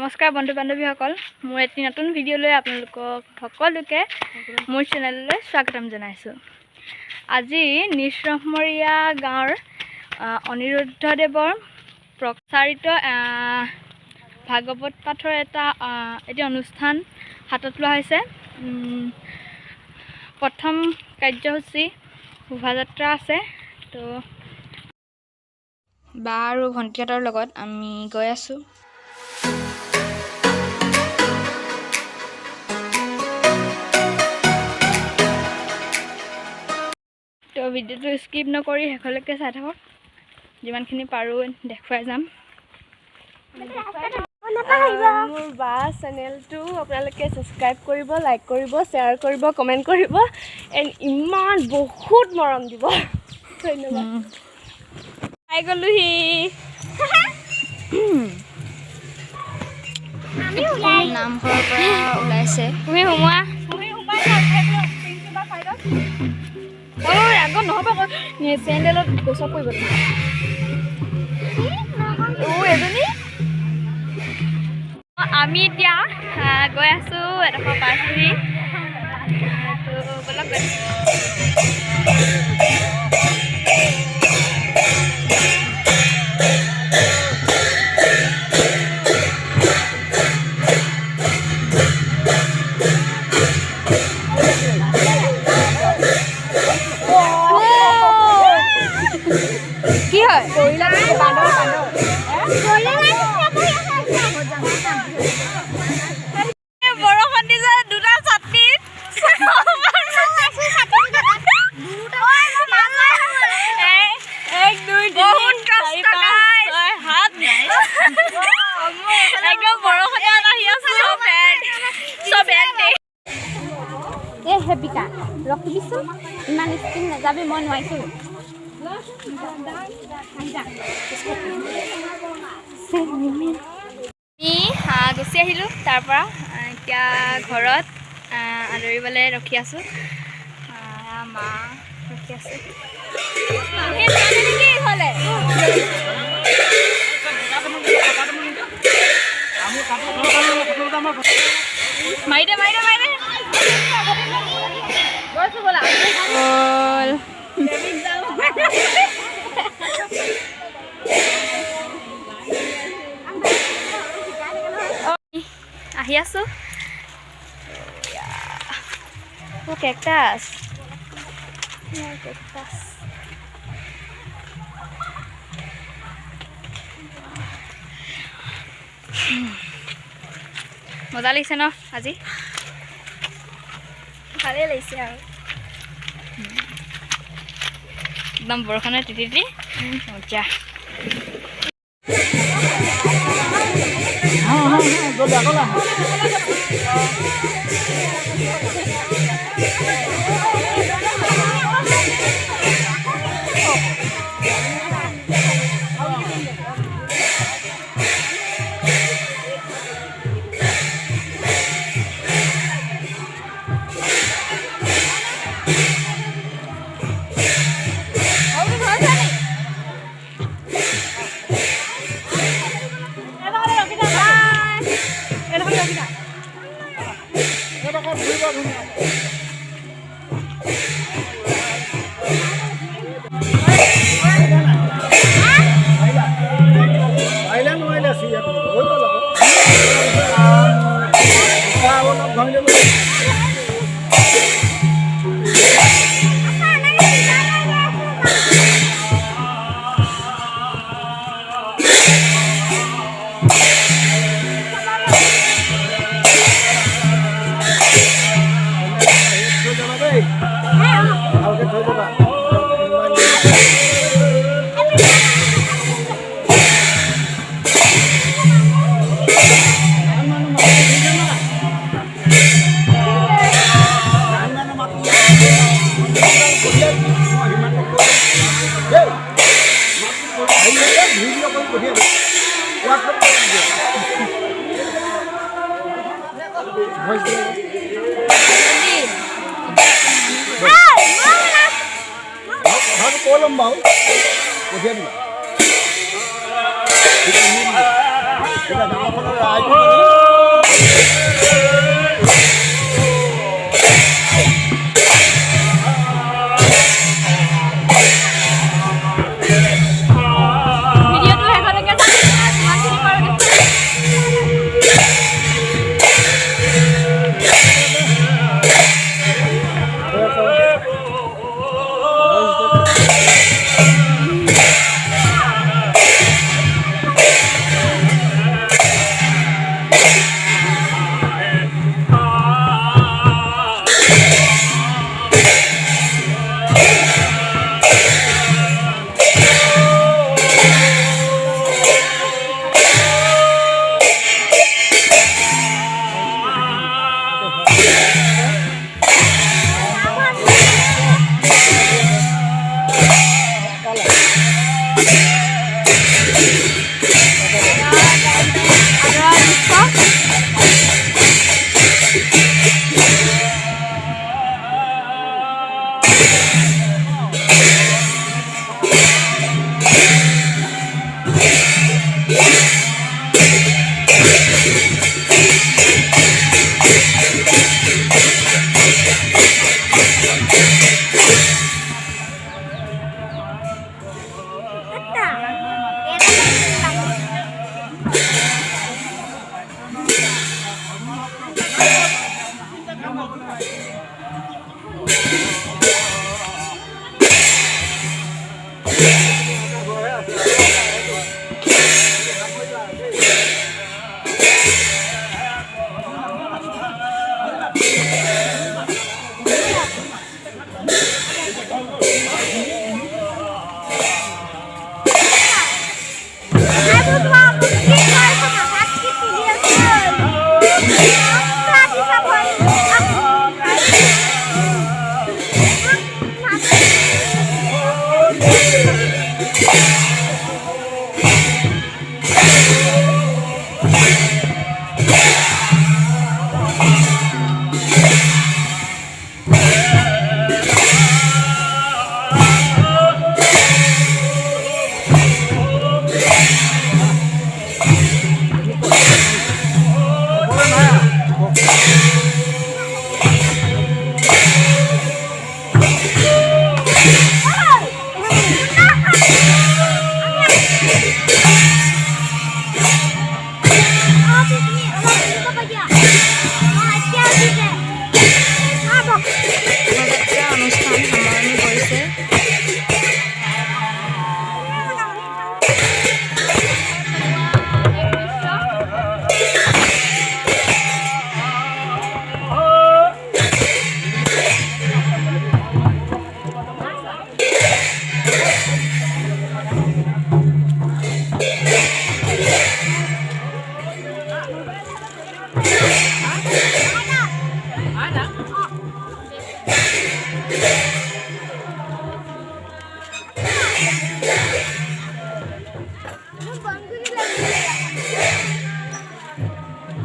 নমস্কাৰ বন্ধু বান্ধৱীসকল, মোৰ এটি নতুন ভিডিঅ'লৈ আপোনালোকক সকলোকে মোৰ চেনেললৈ স্বাগতম জনাইছোঁ। আজি নিশ্ৰমৰীয়া গাঁৱৰ অনিৰুদ্ধদেৱৰ প্ৰচাৰিত ভাগৱত পাঠৰ এটি অনুষ্ঠান হাতত লোৱা হৈছে। প্ৰথম কাৰ্যসূচী শোভাযাত্ৰা আছে। তো বা আৰু ভণ্টিহঁতৰ লগত আমি গৈ আছোঁ। তো ভিডিঅ'টো স্কিপ নকৰি শেষলৈকে চাই থাকক, যিমানখিনি পাৰোঁ দেখুৱাই যাম। মোৰ বা চেনেলটো আপোনালোকে ছাবস্ক্ৰাইব কৰিব, লাইক কৰিব, শ্বেয়াৰ কৰিব, কমেণ্ট কৰিব, এণ্ড ইমান বহুত মৰম দিব। ধন্যবাদ। পাই গ'লোহি। নামঘৰৰ পৰা ওলাইছে। তুমি সোমোৱা। আগত নহ'ব আকৌ চেণ্ডেলত গছক পৰিব। এজনী আমি এতিয়া গৈ আছোঁ, এডোখৰ পাইছোঁহি। তো ব'লক কি হয়? বৰষুণ দিছে দুটা ছাতিত। হেপিকা ৰখিবিচোন, ইমান স্কিন নাযাবি, মই নোৱাৰিছোঁ। আমি গুচি আহিলোঁ তাৰ পৰা। এতিয়া ঘৰত আদৰিবলৈ ৰখি আছোঁ। মা ৰখি আছে। মাৰি দে গৈছোঁ ব'লা। আহি আছোঁ। কেকটাছ মজা লাগিছে ন? আজি ভালেই লাগিছে আৰু একদম বৰষুণে তিতি মজা। Bau, kemudian kita jangan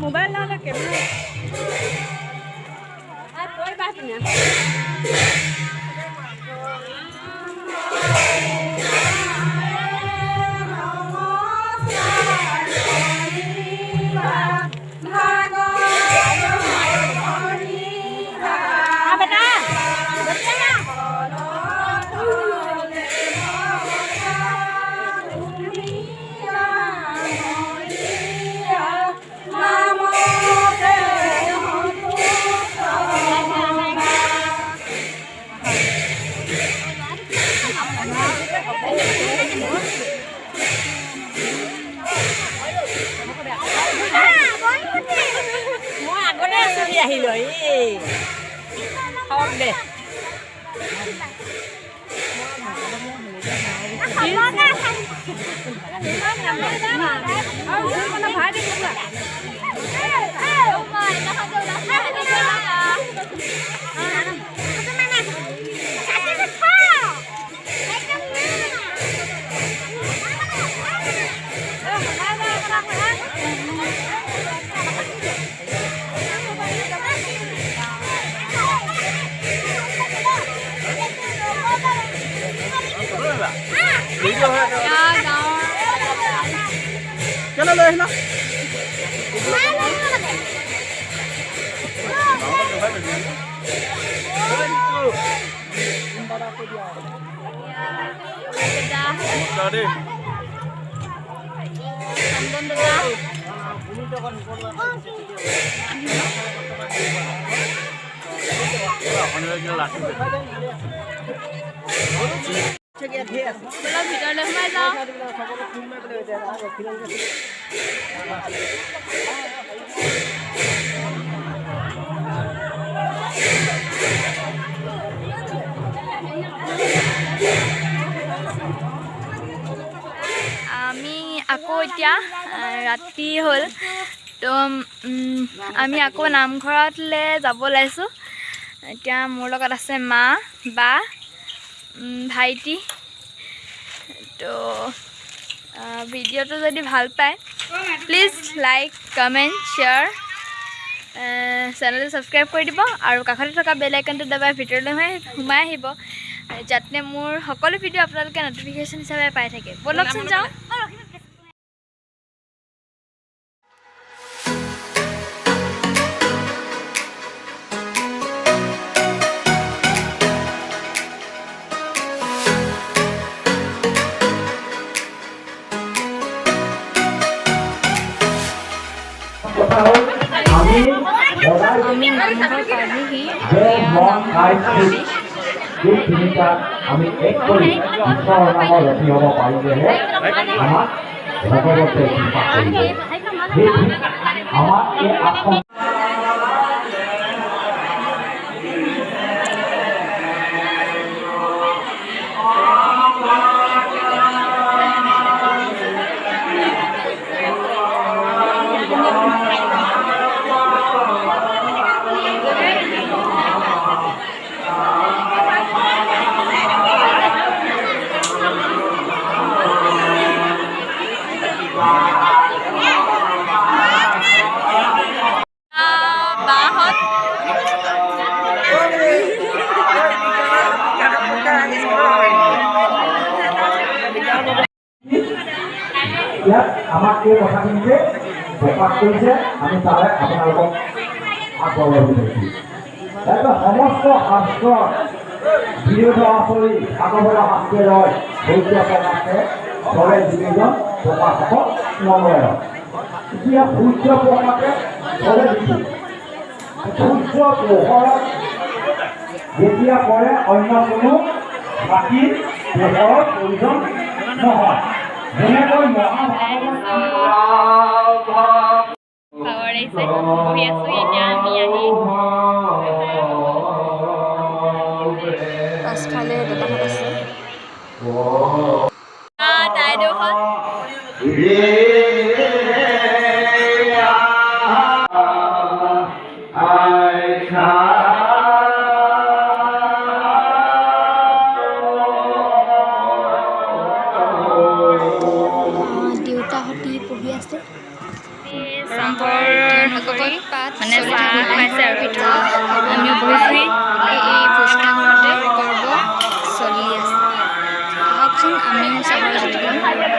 mobile নহ'লে কেমেৰা কৈ বাছ না আহিল খাওক দে Chalo lo es, ¿no? ভিতৰলৈ সোমাই যাওঁ আমি আকৌ এতিয়া ৰাতি হ'ল তো আমি আকৌ নামঘৰলৈ যাব ওলাইছোঁ এতিয়া মোৰ লগত আছে মা বা ভাইটি তো ভিডিঅ'টো যদি ভাল পায় প্লিজ লাইক কমেণ্ট শ্বেয়াৰ চেনেলটো ছাবস্ক্ৰাইব কৰি দিব আৰু কাষতে থকা বেল আইকনটো দবাই ভিতৰলৈ সোমাই আহিব যাতে মোৰ সকলো ভিডিঅ' আপোনালোকে ন'টিফিকেশ্যন হিচাপে পাই থাকে ব'লকচোন যাওঁ আমি এক কৰি ঈশ্বৰৰ নামৰ ৰতি হ'ব পাৰিলেহে আমাক ভগৱতে কৃপা কৰিব আমাক এই আত্ম ইয়াত আমাক এই কথাখিনিতে প্ৰকাশ কৰিছে আমি তাৰে আপোনালোকক আগবঢ়াব বিচাৰিছোঁ সমস্ত শাস্ত্ৰৰ বিৰোধ আচৰি ভাগৱত শাস্ত্ৰৰ সৌৰ্য প্ৰকাশে ধৰে যিকেইজন প্ৰকাশক নলয় এতিয়া সূৰ্য প্ৰকাশে ধৰে দিছোঁ সূৰ্য পোহৰত যেতিয়া পৰে অন্য কোনো বাকী পোহৰৰ প্ৰয়োজন নহয় যেনেকৈ পাৱাৰ আহিছে বহি আছোঁ এতিয়া আমি আহি পাছফালে দেউতাহঁত আছে তাইদেউহঁত দেউতাহঁতি পঢ়ি আছে ভকতসকল মানে চাহ খাইছে আৰু ভিতৰত আমিও বহি এই ভোজনাখনতে পৰ্ব চলি আছে। আহকচোন আমিও চাবলৈ জুতি লওঁ।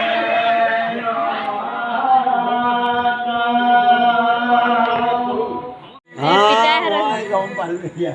গম পালোঁ এতিয়া